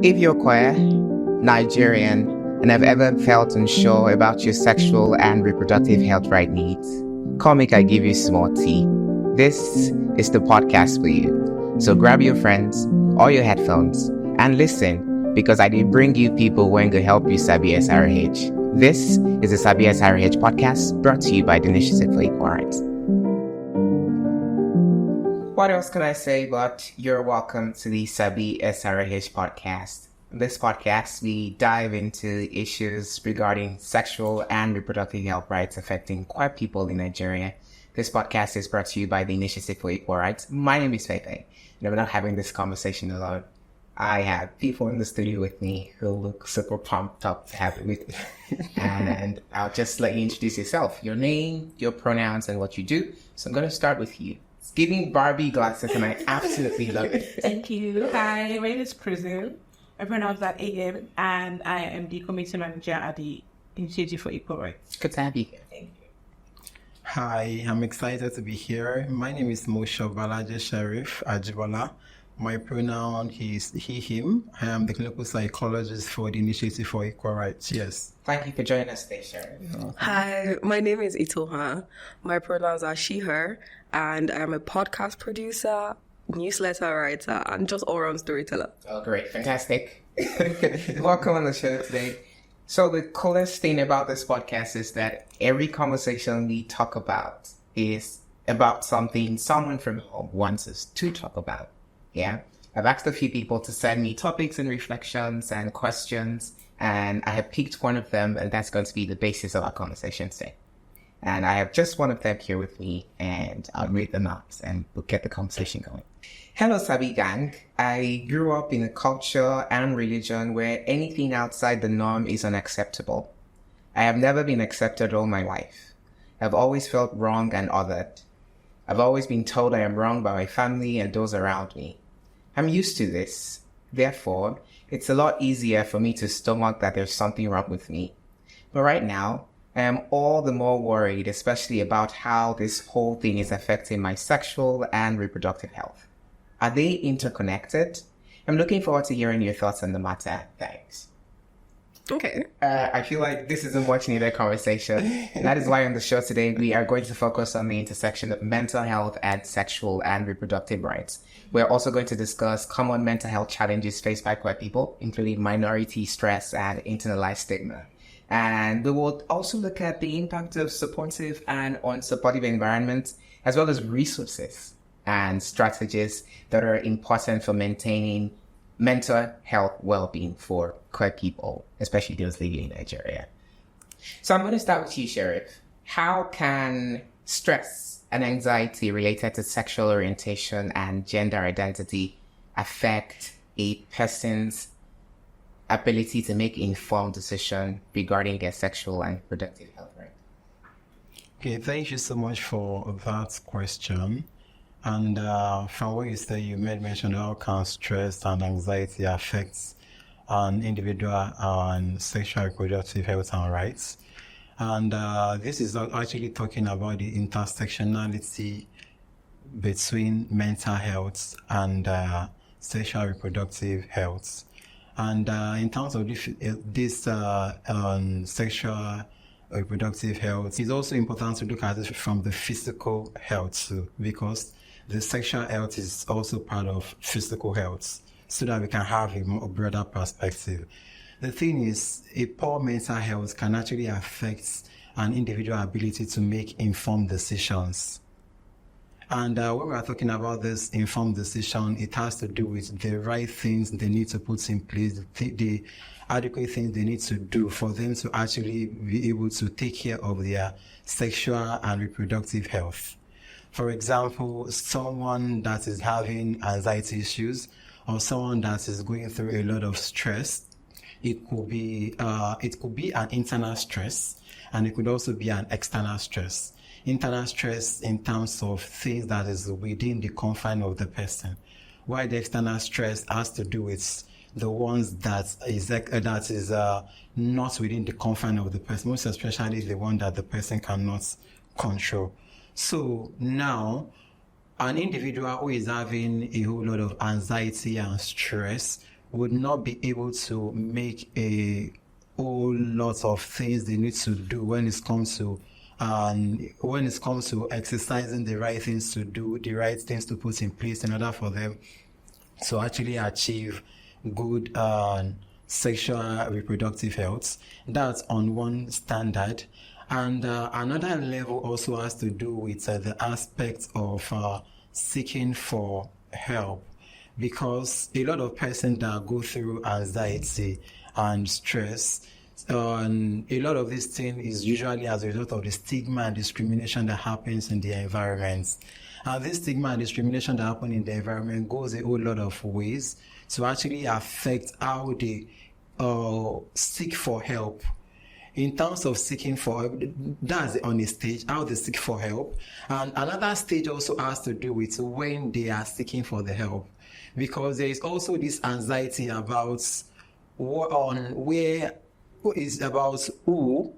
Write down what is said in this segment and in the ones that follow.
If you're queer, Nigerian, and have ever felt unsure about your sexual and reproductive health right needs, come make I give you small tea. This is the podcast for you. So grab your friends or your headphones and listen, because I did bring you people who are going to help you SabiSRH. This is the SabiSRH podcast brought to you by the Initiative for Equal Rights. What else can I say but you're welcome to the SabiSRH podcast. In this podcast, we dive into issues regarding sexual and reproductive health rights affecting queer people in Nigeria. This podcast is brought to you by the Initiative for Equal Rights. My name is Fefe, and I'm not having this conversation alone. I have people in the studio with me who look super pumped up to have it with me. and I'll just let you introduce yourself, your name, your pronouns, and what you do. So I'm going to start with you. It's giving Barbie glasses, and I absolutely love it. Thank you. Hi, my name is Prism. My pronouns are AM, and I am the committee manager at the Initiative for Equal Rights. Good to have you here. Thank you. Hi, I'm excited to be here. My name is Moshe Balaji Sharif Ajibola. My pronoun is he, him. I am the clinical psychologist for the Initiative for Equal Rights. Yes. Thank you for joining us today, Sharif. Hi, my name is Itoha. My pronouns are she, her, and I'm a podcast producer, newsletter writer, and just all-around storyteller. Oh, great. Fantastic. Welcome on the show today. So the coolest thing about this podcast is that every conversation we talk about is about something someone from home wants us to talk about. Yeah. I've asked a few people to send me topics and reflections and questions, and I have picked one of them, and that's going to be the basis of our conversation today. And I have just one of them here with me, and I'll read them out and we'll get the conversation going. Hello, Sabi Gang. I grew up in a culture and religion where anything outside the norm is unacceptable. I have never been accepted all my life. I've always felt wrong and othered. I've always been told I am wrong by my family and those around me. I'm used to this. Therefore, it's a lot easier for me to stomach that there's something wrong with me. But right now, I am all the more worried, especially about how this whole thing is affecting my sexual and reproductive health. Are they interconnected? I'm looking forward to hearing your thoughts on the matter. Thanks. Okay. I feel like this is a much needed conversation. And that is why on the show today, we are going to focus on the intersection of mental health and sexual and reproductive rights. We're also going to discuss common mental health challenges faced by queer people, including minority stress and internalized stigma. And we will also look at the impact of supportive and unsupportive environments, as well as resources and strategies that are important for maintaining mental health well-being for queer people, especially those living in Nigeria. So I'm going to start with you, Sharif. How can stress and anxiety related to sexual orientation and gender identity affect a person's ability to make informed decisions regarding their sexual and reproductive health, right? Okay, thank you so much for that question. And from what you said, you made mention how can stress and anxiety affects an individual and sexual reproductive health and rights. And this is actually talking about the intersectionality between mental health and sexual reproductive health. And in terms of this sexual reproductive health, it's also important to look at it from the physical health too, because the sexual health is also part of physical health, so that we can have a more broader perspective. The thing is, a poor mental health can actually affect an individual's ability to make informed decisions. And when we are talking about this informed decision, it has to do with the right things they need to put in place, the adequate things they need to do for them to actually be able to take care of their sexual and reproductive health. For example, someone that is having anxiety issues or someone that is going through a lot of stress, it could be an internal stress, and it could also be an external stress. Internal stress in terms of things that is within the confine of the person, while the external stress has to do with the ones that is not within the confine of the person, most especially the one that the person cannot control. So now, an individual who is having a whole lot of anxiety and stress would not be able to make a whole lot of things they need to do when it comes to exercising the right things to do, the right things to put in place in order for them to actually achieve good sexual reproductive health. That's on one standard. And another level also has to do with the aspect of seeking for help, because a lot of persons that go through anxiety and stress, a lot of this thing is usually as a result of the stigma and discrimination that happens in the environment. And this stigma and discrimination that happens in the environment goes a whole lot of ways to actually affect how they seek for help. In terms of seeking for help, that's on a stage, how they seek for help. And another stage also has to do with when they are seeking for the help. Because there is also this anxiety about who,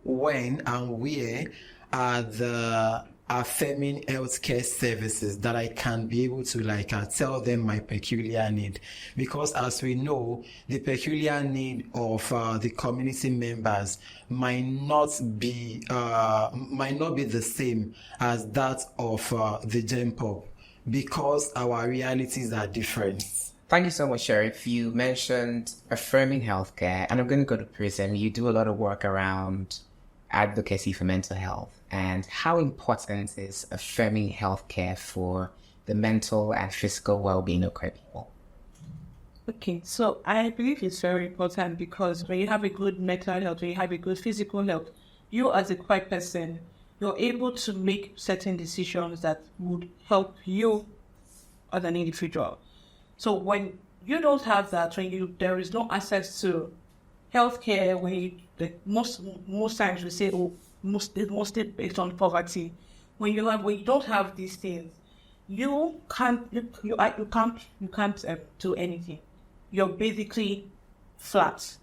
when, and where are the affirming healthcare services that I can be able to tell them my peculiar need. Because as we know, the peculiar need of the community members might not be the same as that of the Gen Pop, because our realities are different. Thank you so much, Sheriff. You mentioned affirming healthcare, and I'm going to go to prison. You do a lot of work around advocacy for mental health, and how important is affirming healthcare for the mental and physical well-being of queer people? Okay, so I believe it's very important, because when you have a good mental health, when you have a good physical health, you as a queer person, you're able to make certain decisions that would help you as an individual. So when you don't have that, when there is no access to healthcare, most times we say, mostly based on poverty. When you don't have these things, you can't do anything. You're basically flat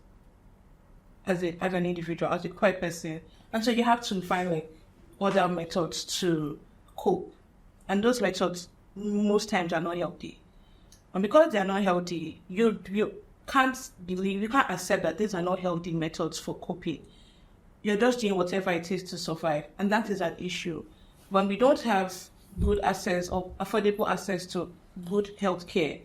as an individual, as a queer person, and so you have to find other methods to cope, and those methods most times are not healthy. And because they are not healthy, you can't accept that these are not healthy methods for coping. You're just doing whatever it is to survive, and that is an issue. When we don't have good access or affordable access to good health care,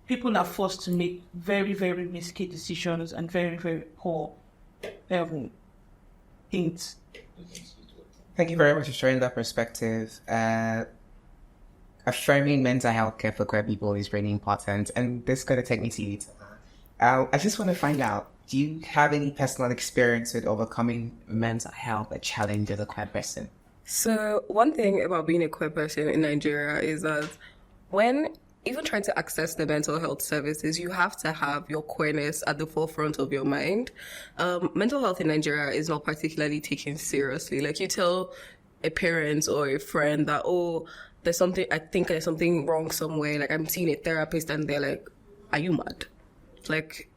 people are forced to make very, very risky decisions and very, very poor things. Thank you very much for sharing that perspective. Affirming mental health care for queer people is really important, and this is going to take me to you. I just want to find out, do you have any personal experience with overcoming mental health challenge as a queer person? So one thing about being a queer person in Nigeria is that when even trying to access the mental health services, you have to have your queerness at the forefront of your mind. Mental health in Nigeria is not particularly taken seriously. You tell a parent or a friend that, I think there's something wrong somewhere. I'm seeing a therapist, and they're like, are you mad?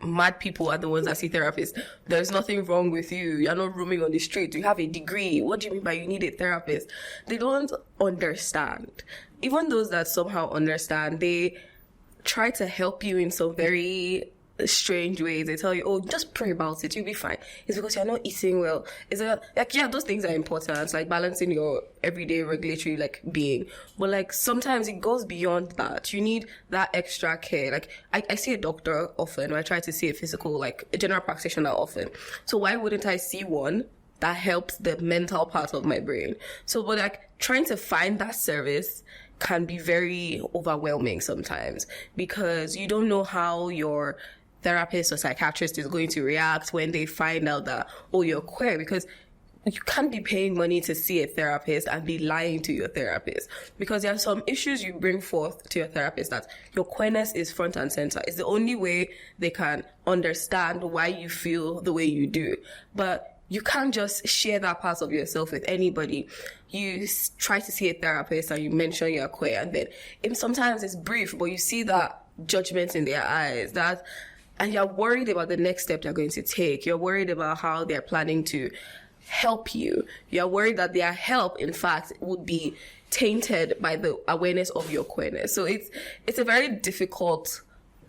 Mad people are the ones that see therapists. There's nothing wrong with you. You're not roaming on the street. You have a degree. What do you mean by you need a therapist? They don't understand. Even those that somehow understand, they try to help you in some very strange ways. They tell you, just pray about it, you'll be fine. It's because you're not eating well. Those things are important, balancing your everyday regulatory being. But sometimes it goes beyond that. You need that extra care. I see a doctor often, or I try to see a physical, a general practitioner often. So why wouldn't I see one that helps the mental part of my brain? So, but trying to find that service can be very overwhelming sometimes, because you don't know how your therapist or psychiatrist is going to react when they find out that, you're queer, because you can't be paying money to see a therapist and be lying to your therapist, because there are some issues you bring forth to your therapist that your queerness is front and center. It's the only way they can understand why you feel the way you do. But you can't just share that part of yourself with anybody. You try to see a therapist and you mention you're queer, and then sometimes it's brief, but you see that judgment in their eyes, and you're worried about the next step they're going to take. You're worried about how they're planning to help you. You're worried that their help, in fact, would be tainted by the awareness of your queerness. So it's a very difficult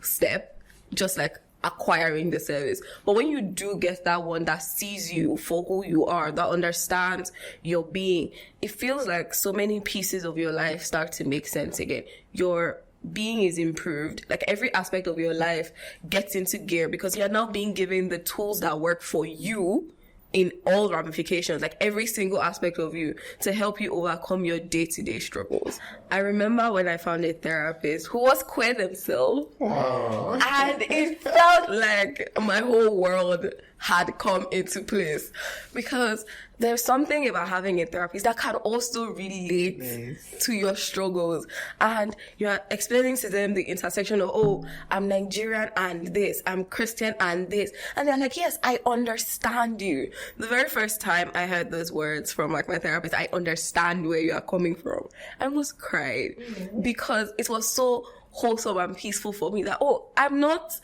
step, just like acquiring the service. But when you do get that one that sees you for who you are, that understands your being, it feels like so many pieces of your life start to make sense again. Your being is improved. Like every aspect of your life gets into gear because you're now being given the tools that work for you in all ramifications, like every single aspect of you, to help you overcome your day-to-day struggles. I remember when I found a therapist who was queer themselves, and it felt like my whole world had come into place, because there's something about having a therapist that can also relate to your struggles, and you're explaining to them the intersection of, oh, I'm Nigerian and this, I'm Christian and this, and they're like, yes, I understand you. The very first time I heard those words from like my therapist, I understand where you are coming from, I almost cried because it was so wholesome and peaceful for me that, oh, I'm not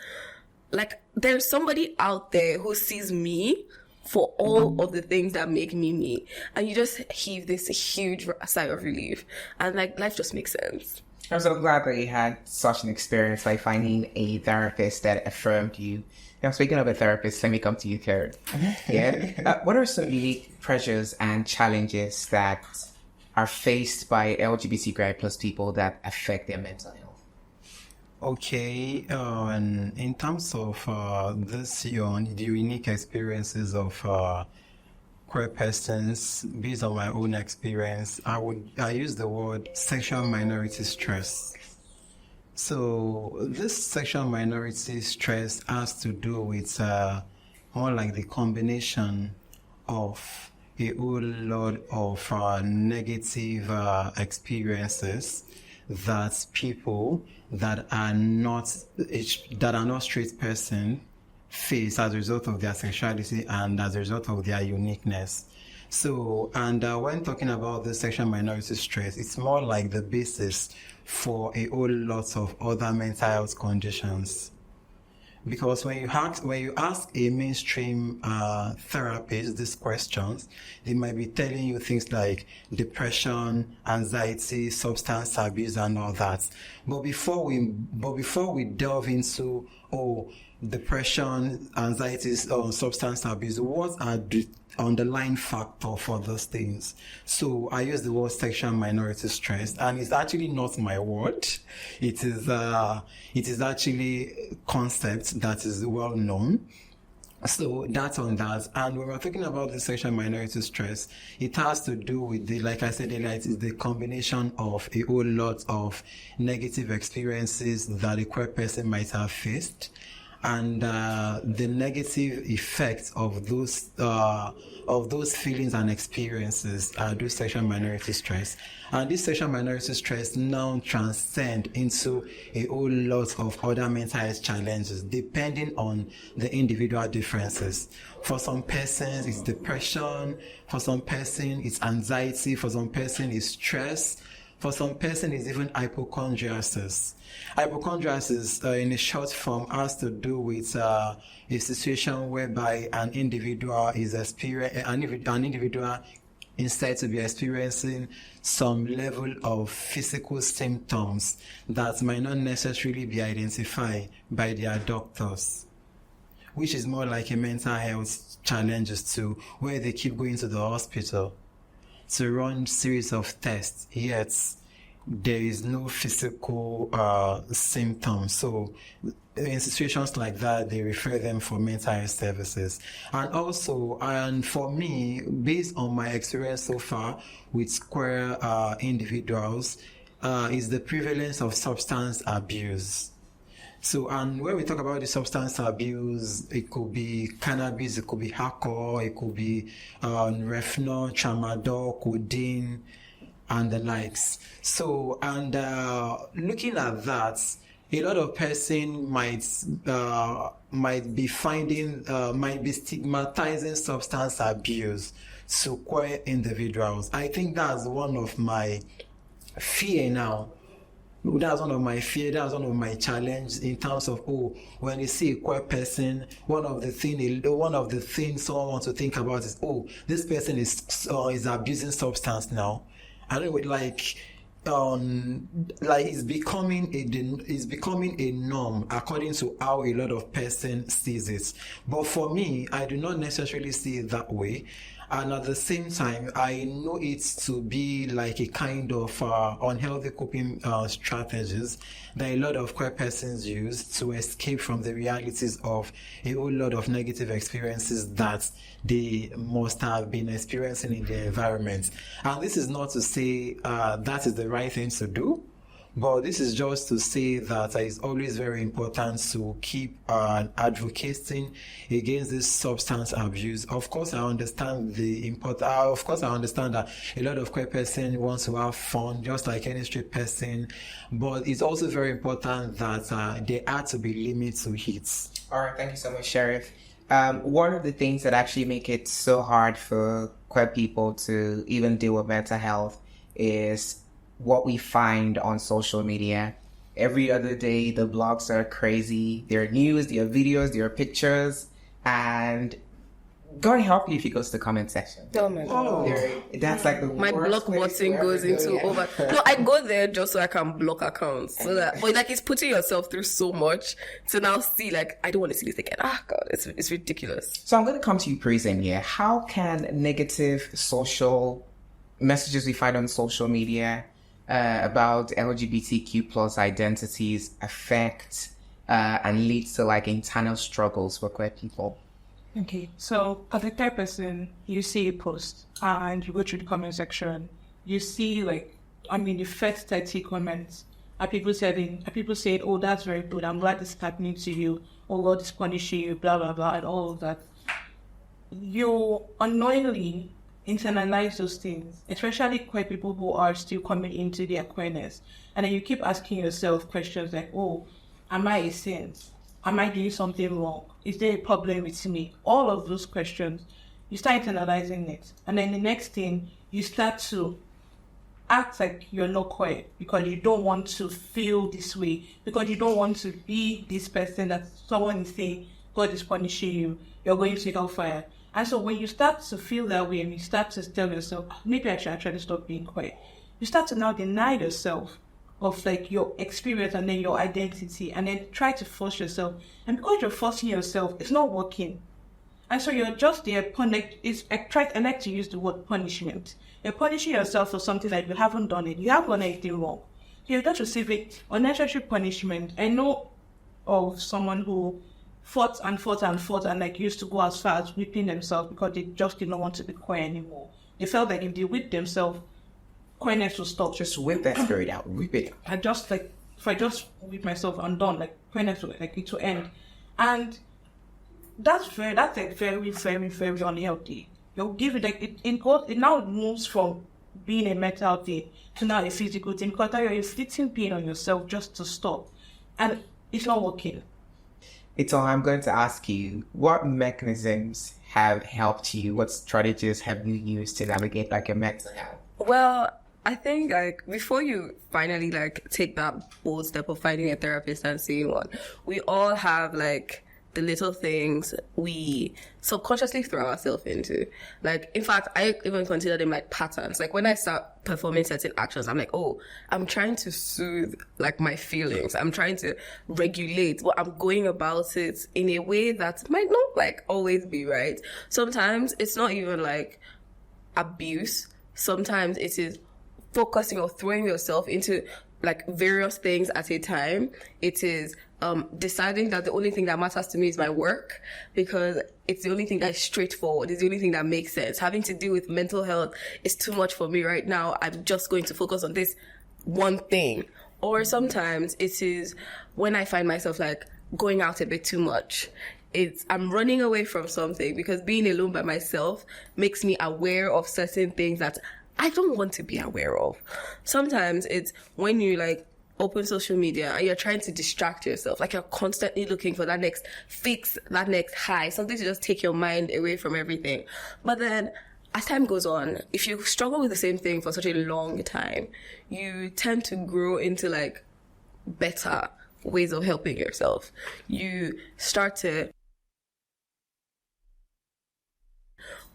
like, there's somebody out there who sees me for all of the things that make me me. And you just heave this huge sigh of relief. And like, life just makes sense. I'm so glad that you had such an experience, like finding a therapist that affirmed you. Now, speaking of a therapist, let me come to you, Karen. Yeah. What are some unique pressures and challenges that are faced by LGBTQI plus people that affect their mental health? Okay, and in terms of the unique experiences of queer persons, based on my own experience, I use the word sexual minority stress. So this sexual minority stress has to do with more like the combination of a whole lot of negative experiences that people that are not straight person face as a result of their sexuality and as a result of their uniqueness. So, and when talking about the sexual minority stress, it's more like the basis for a whole lot of other mental health conditions. Because when you ask a mainstream therapist these questions, they might be telling you things like depression, anxiety, substance abuse, and all that. But before we delve into depression, anxiety, substance abuse, what are the underlying factor for those things? So I use the word sexual minority stress, and it's actually not my word. It is actually a concept that is well known. So that's on that. And when we're talking about the sexual minority stress, it has to do with like I said earlier, it is the combination of a whole lot of negative experiences that a queer person might have faced, and the negative effects of those feelings and experiences do sexual minority stress. And this sexual minority stress now transcend into a whole lot of other mental health challenges depending on the individual differences. For some persons, it's depression. For some person, it's anxiety. For some person, it's stress. For some person, it's even hypochondriasis. Hypochondriasis, in a short form, has to do with a situation whereby an individual instead to be experiencing some level of physical symptoms that might not necessarily be identified by their doctors, which is more like a mental health challenges too, where they keep going to the hospital to run series of tests, yet there is no physical symptoms. So in situations like that, they refer them for mental health services. And also, and for me, based on my experience so far with queer individuals, is the prevalence of substance abuse. So, and when we talk about the substance abuse, it could be cannabis, it could be alcohol, it could be Refnol, Tramadol, codeine, and the likes. So, and looking at that, a lot of person might be stigmatizing substance abuse to queer individuals. I think that's one of my fear now. That's one of my fear, that's one of my challenge in terms of, when you see a queer person, one of the things someone wants to think about is, this person is abusing substance now. I don't know, like, like it's becoming a norm according to how a lot of person sees it. But for me, I do not necessarily see it that way. And at the same time, I know it to be like a kind of unhealthy coping strategies that a lot of queer persons use to escape from the realities of a whole lot of negative experiences that they must have been experiencing in their environment. And this is not to say that is the right thing to do, but this is just to say that it's always very important to keep advocating against this substance abuse. Of course, I understand of course, I understand that a lot of queer person wants to have fun, just like any straight person. But it's also very important that there are to be limits to it. All right, thank you so much, Sheriff. One of the things that actually make it so hard for queer people to even deal with mental health is what we find on social media. Every other day, the blogs are crazy. There are news, there are videos, there are pictures, and God help you if it goes to the comment section. Oh my God. That's like the My worst block place button to goes ever into go. over. No, I go there just so I can block accounts. So that, but like, it's putting yourself through so much to now see, like, I don't want to see this again. Ah, God, it's ridiculous. So I'm going to come to you, Prison, here. How can negative social messages we find on social media about LGBTQ plus identities affect and lead to like internal struggles for queer people? Okay, so as a queer person, you see a post and you go through the comment section, you see the first 30 comments are people saying, oh, that's very good, I'm glad this is happening to you, oh, God is punishing you, blah, blah, blah, and all of that. You unknowingly internalize those things, especially queer people who are still coming into their queerness. And then you keep asking yourself questions like, oh, am I a saint? Am I doing something wrong? Is there a problem with me? All of those questions, you start internalizing it. And then the next thing, you start to act like you're not queer because you don't want to feel this way, because you don't want to be this person that someone is saying, God is punishing you, you're going to hellfire. And so when you start to feel that way and you start to tell yourself, maybe I should actually stop being queer, you start to now deny yourself of like your experience and then your identity, and then try to force yourself. And because you're forcing yourself, it's not working. And so you're just there, I like to use the word punishment. You're punishing yourself for something that you haven't done it. You haven't done anything wrong. You're just receiving unnecessary punishment. I know of someone who fought and like used to go as far as whipping themselves because they just did not want to be queer anymore. They felt like if they whipped themselves, queerness will stop. Just whip that spirit out, whip it. I just like, if I just whip myself, I'm done. Like queerness will like it will end. And that's like very, very, very unhealthy. You'll give it like it now moves from being a mental thing to now a physical thing, because now you're inflicting pain on yourself just to stop. And it's not working. I'm going to ask you, what mechanisms have helped you? What strategies have you used to navigate like your mental health? Well, I think like before you finally like take that bold step of finding a therapist and seeing one, we all have like the little things we subconsciously throw ourselves into. Like, in fact, I even consider them like patterns. Like when I start performing certain actions, I'm like, oh, I'm trying to soothe like my feelings. I'm trying to regulate, but I'm going about it in a way that might not like always be right. Sometimes it's not even like abuse. Sometimes it is focusing or throwing yourself into like various things at a time. It is deciding that the only thing that matters to me is my work because it's the only thing that's straightforward. It's the only thing that makes sense. Having to deal with mental health is too much for me right now. I'm just going to focus on this one thing. Or sometimes it is when I find myself like going out a bit too much. I'm running away from something because being alone by myself makes me aware of certain things that I don't want to be aware of. Sometimes it's when you like open social media and you're trying to distract yourself, like you're constantly looking for that next fix, that next high, something to just take your mind away from everything. But then as time goes on, if you struggle with the same thing for such a long time, you tend to grow into like better ways of helping yourself. You start to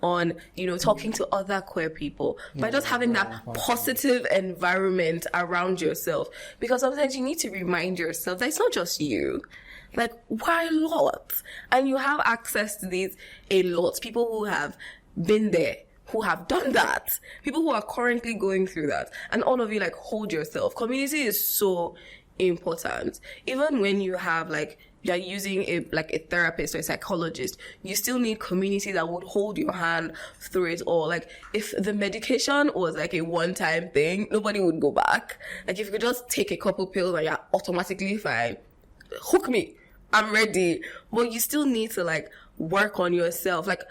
on, talking to other queer people, by just having that positive environment around yourself. Because sometimes you need to remind yourself that it's not just you. Like, why a lot? And you have access to these a lot. People who have been there, who have done that, people who are currently going through that. And all of you, like, hold yourself. Community is so important. Even when you have, like, you're using a therapist or a psychologist, you still need community that would hold your hand through it all. Like, if the medication was like a one-time thing, nobody would go back. Like, if you could just take a couple pills and you're automatically fine, hook me, I'm ready. But you still need to, like, work on yourself. Like,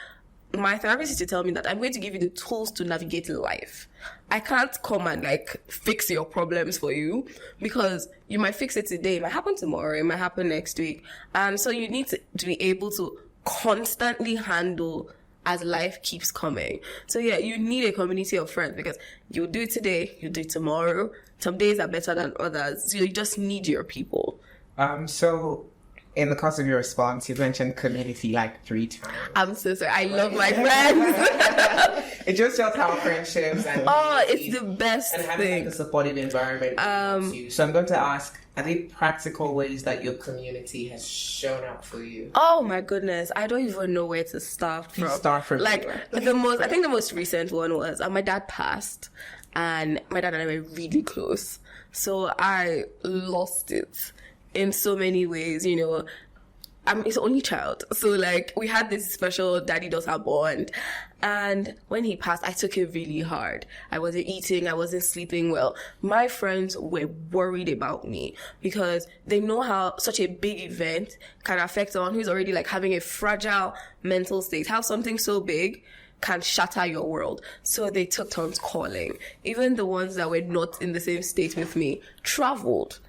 my therapist used to tell me that I'm going to give you the tools to navigate life. I can't come and, like, fix your problems for you, because you might fix it today, it might happen tomorrow, it might happen next week. And so you need to be able to constantly handle as life keeps coming. So yeah, you need a community of friends, because you'll do it today, you'll do it tomorrow. Some days are better than others. So you just need your people. So in the course of your response, you mentioned community like 3 times. I'm so sorry. I love my friends. It just shows how friendships and it's the best and having thing. like a supportive environment helps you. So I'm going to ask, are there practical ways that your community has shown up for you? Oh my goodness, I don't even know where to start from. Start from like I think the most recent one was my dad passed, and my dad and I were really close. So I lost it in so many ways, I'm his only child. So, like, we had this special daddy-daughter bond. And when he passed, I took it really hard. I wasn't eating. I wasn't sleeping well. My friends were worried about me, because they know how such a big event can affect someone who's already, like, having a fragile mental state. How something so big can shatter your world. So they took turns calling. Even the ones that were not in the same state with me traveled.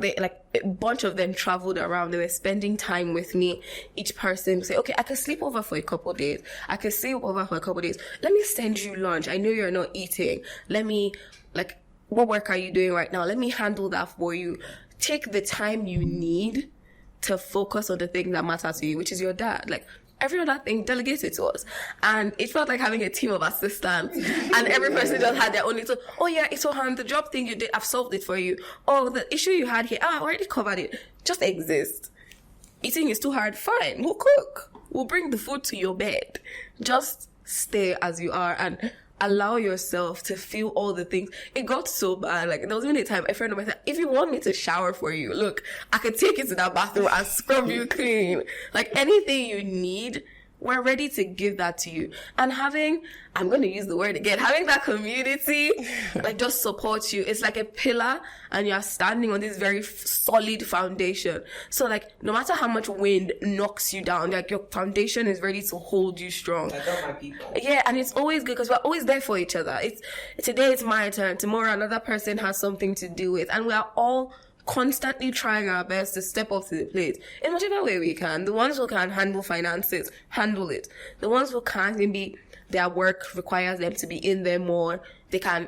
A bunch of them traveled around. They were spending time with me. Each person would say, okay, I can sleep over for a couple of days. I can sleep over for a couple of days. Let me send you lunch. I know you're not eating. Let me, what work are you doing right now? Let me handle that for you. Take the time you need to focus on the thing that matters to you, which is your dad. Like, every other thing, delegate it to us. And it felt like having a team of assistants. And every person just had their own little, oh yeah, it's on the job thing you did, I've solved it for you. Oh, the issue you had here, I already covered it. Just exist. Eating is too hard, fine, we'll cook. We'll bring the food to your bed. Just stay as you are and allow yourself to feel all the things. It got so bad. Like, there was even a time a friend of mine said, if you want me to shower for you, look, I could take you to that bathroom and scrub you clean. Like, anything you need, we're ready to give that to you. And I'm going to use the word again, having that community, like, just support you. It's like a pillar, and you're standing on this very solid foundation. So, like, no matter how much wind knocks you down, like, your foundation is ready to hold you strong. I got my people. Yeah, and it's always good, because we're always there for each other. Today it's my turn. Tomorrow another person has something to do with. And we are all constantly trying our best to step up to the plate in whatever way we can. The ones who can handle finances, handle it. The ones who can't, maybe their work requires them to be in there more. They can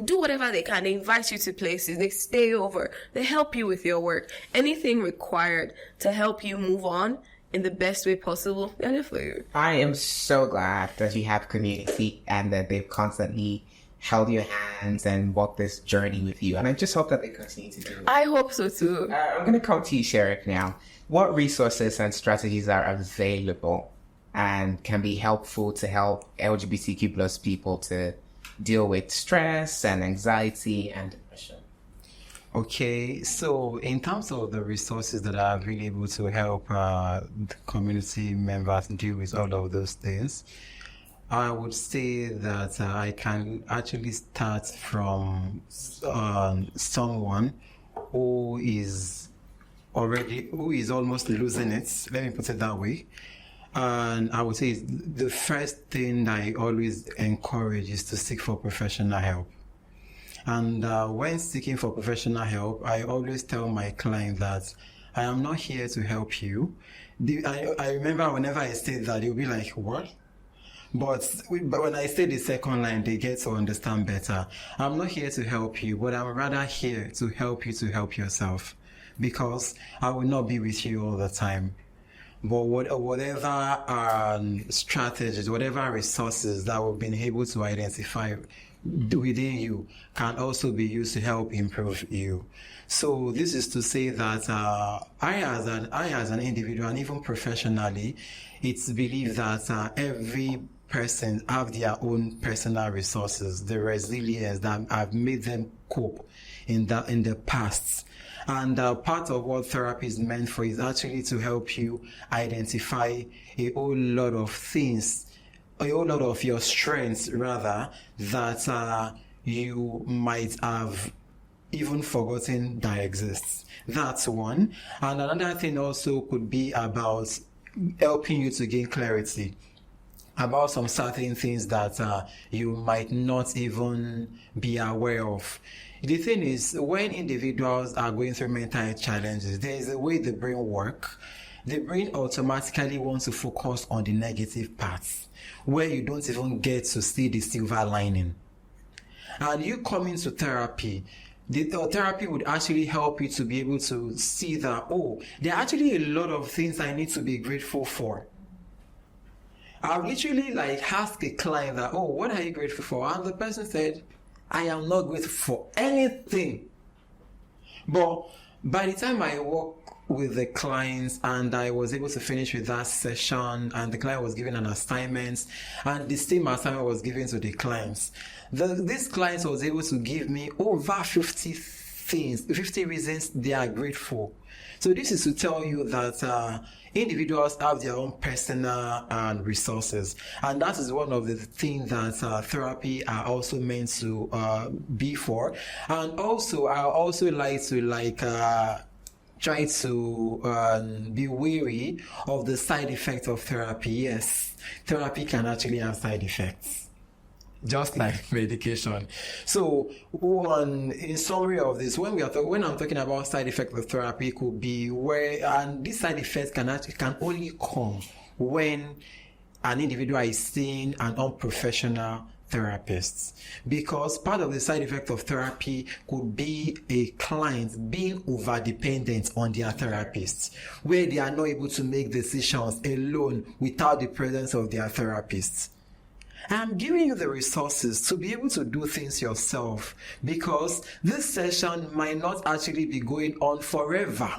do whatever they can. They invite you to places. They stay over. They help you with your work. Anything required to help you move on in the best way possible, they're there for you. I am so glad that you have community and that they've constantly held your hands and walked this journey with you. And I just hope that they continue to do it. I hope so too. I'm going to come to you, Sherrick, now. What resources and strategies are available and can be helpful to help LGBTQ plus people to deal with stress and anxiety and depression? Okay, so in terms of the resources that are available to help the community members deal with all of those things, I would say that I can actually start from someone who is almost losing it. Let me put it that way. And I would say the first thing I always encourage is to seek for professional help. And when seeking for professional help, I always tell my client that I am not here to help you. I remember whenever I say that, they'll be like, what? But when I say the second line, they get to understand better. I'm not here to help you, but I'm rather here to help you to help yourself, because I will not be with you all the time. but whatever strategies, whatever resources that we've been able to identify within you can also be used to help improve you. So this is to say that I as an individual and even professionally, it's believed that every person have their own personal resources, the resilience that have made them cope in the past. And part of what therapy is meant for is actually to help you identify a whole lot of things, a whole lot of your strengths rather, that you might have even forgotten that exists. That's one. And another thing also could be about helping you to gain clarity about some certain things that you might not even be aware of. The thing is, when individuals are going through mental health challenges, there is a way the brain works. The brain automatically wants to focus on the negative parts, where you don't even get to see the silver lining. And you coming to therapy, the therapy would actually help you to be able to see that, oh, there are actually a lot of things I need to be grateful for. I've literally asked a client that, oh, what are you grateful for? And the person said, I am not grateful for anything. But by the time I work with the clients and I was able to finish with that session and the client was given an assignment and the same assignment was given to the clients, this client was able to give me over 50 things, 50 reasons they are grateful. So this is to tell you that individuals have their own personal resources, and that is one of the things that therapy are also meant to be for. And also, I also like to try to be wary of the side effects of therapy. Yes, therapy can actually have side effects, just like medication. So, in summary of this, when I'm talking about side effects of therapy, could be and these side effects can only come when an individual is seeing an unprofessional therapist, because part of the side effect of therapy could be a client being over dependent on their therapist, where they are not able to make decisions alone without the presence of their therapist. I'm giving you the resources to be able to do things yourself, because this session might not actually be going on forever.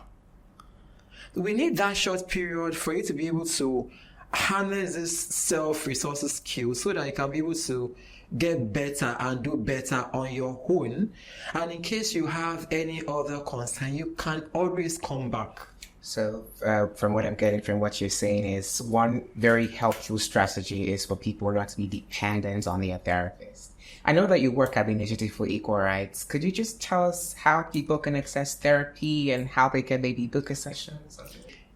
We need that short period for you to be able to harness this self-resources skill so that you can be able to get better and do better on your own. And in case you have any other concern, you can always come back. So from what I'm getting from what you're saying is one very helpful strategy is for people not to be dependent on their therapist. I know that you work at the Initiative for Equal Rights. Could you just tell us how people can access therapy and how they can maybe book a session?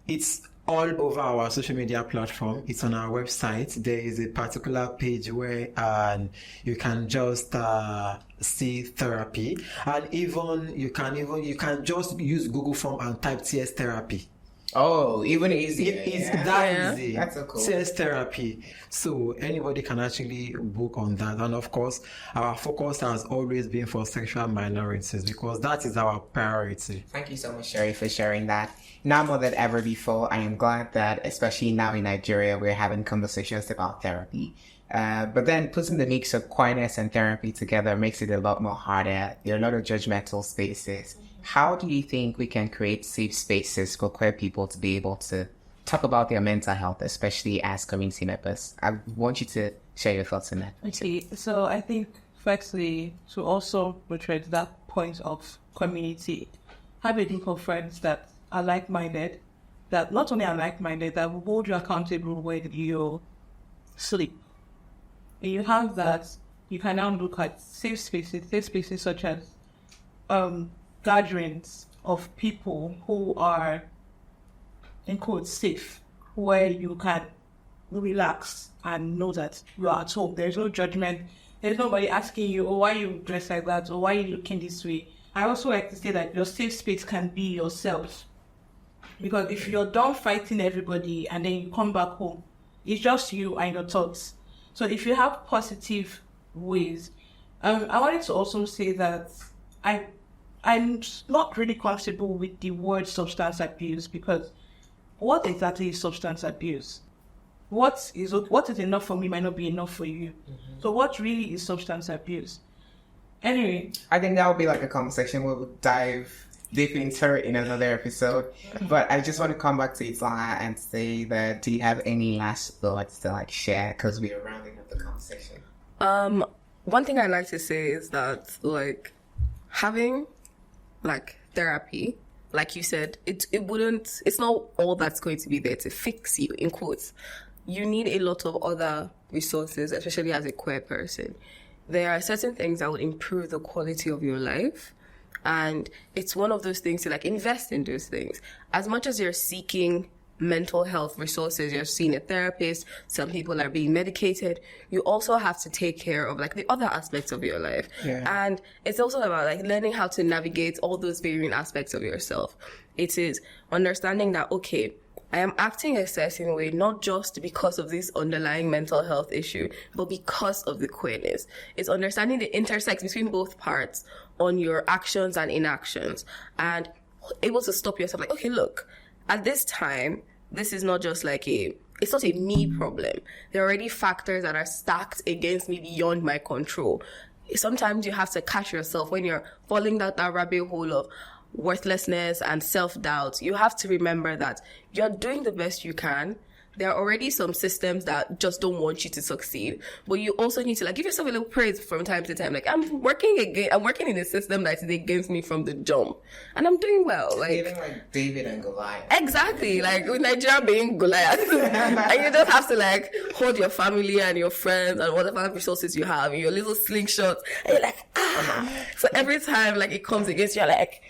It's all over our social media platform. It's on our website. There is a particular page where you can just see therapy, and even you can just use Google Form and type TS therapy. Oh, even easier. It's that easy. That's so cool. TS therapy. So anybody can actually book on that. And of course, our focus has always been for sexual minorities, because that is our priority. Thank you so much, Sherry, for sharing that. Now more than ever before, I am glad that, especially now in Nigeria, we're having conversations about therapy. But then putting the mix of quietness and therapy together makes it a lot more harder. There are a lot of judgmental spaces. How do you think we can create safe spaces for queer people to be able to talk about their mental health, especially as community members? I want you to share your thoughts on that. Okay, so I think firstly, to also portray that point of community, have a group of friends that are like-minded, that not only are like-minded, that will hold you accountable when you sleep. And you have that, you can now look at safe spaces such as gatherings of people who are, in quotes, safe, where you can relax and know that you are at home. There's no judgment. There's nobody asking you, oh, why you dress like that, or why you looking this way. I also like to say that your safe space can be yourself. Because if you're done fighting everybody and then you come back home, it's just you and your thoughts. So if you have positive ways, I wanted to also say that I'm not really comfortable with the word substance abuse, because what exactly is substance abuse? What is enough for me might not be enough for you. So what really is substance abuse? Anyway, I think that would be like a conversation we'll dive deep into it in another episode. But I just want to come back to Isla and say that, do you have any last thoughts to like share? Because we are rounding up the conversation. One thing I like to say is that like having like therapy, like you said, it's not all that's going to be there to fix you, in quotes. You need a lot of other resources, especially as a queer person. There are certain things that would improve the quality of your life. And it's one of those things to like invest in those things. As much as you're seeking mental health resources, you're seeing a therapist, some people are being medicated, you also have to take care of like the other aspects of your life. And it's also about like learning how to navigate all those varying aspects of yourself. It is understanding that, okay, I am acting a certain way, not just because of this underlying mental health issue, but because of the queerness. It's understanding the intersect between both parts on your actions and inactions, and able to stop yourself like, okay, look, at this time, this is not just like it's not a me problem. There are already factors that are stacked against me beyond my control. Sometimes you have to catch yourself when you're falling down that rabbit hole of worthlessness and self-doubt. You have to remember that you're doing the best you can. There are already some systems that just don't want you to succeed, but you also need to like give yourself a little praise from time to time. Like, I'm working in a system that is against me from the jump, and I'm doing well. Like, Even like David and Goliath. Exactly, like with Nigeria being Goliath. And you just have to like hold your family and your friends and whatever resources you have in your little slingshot, and you're like, So every time like it comes against you, you're like,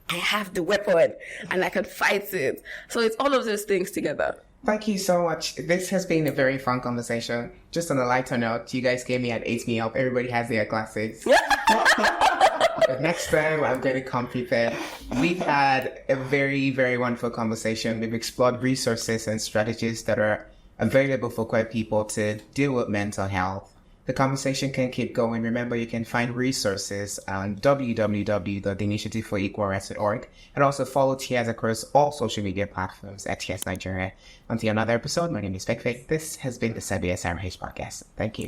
I have the weapon and I can fight it. So it's all of those things together. Thank you so much. This has been a very fun conversation. Just on a lighter note, you guys gave me and ate me up. Everybody has their glasses. But next time, I'm going to come prepared. We've had a very, very wonderful conversation. We've explored resources and strategies that are available for queer people to deal with mental health. The conversation can keep going. Remember, you can find resources on www.theinitiativeforequalrights.org, and also follow TS across all social media platforms at TS Nigeria. Until another episode, my name is Fekfek. This has been the SabiSRH podcast. Thank you.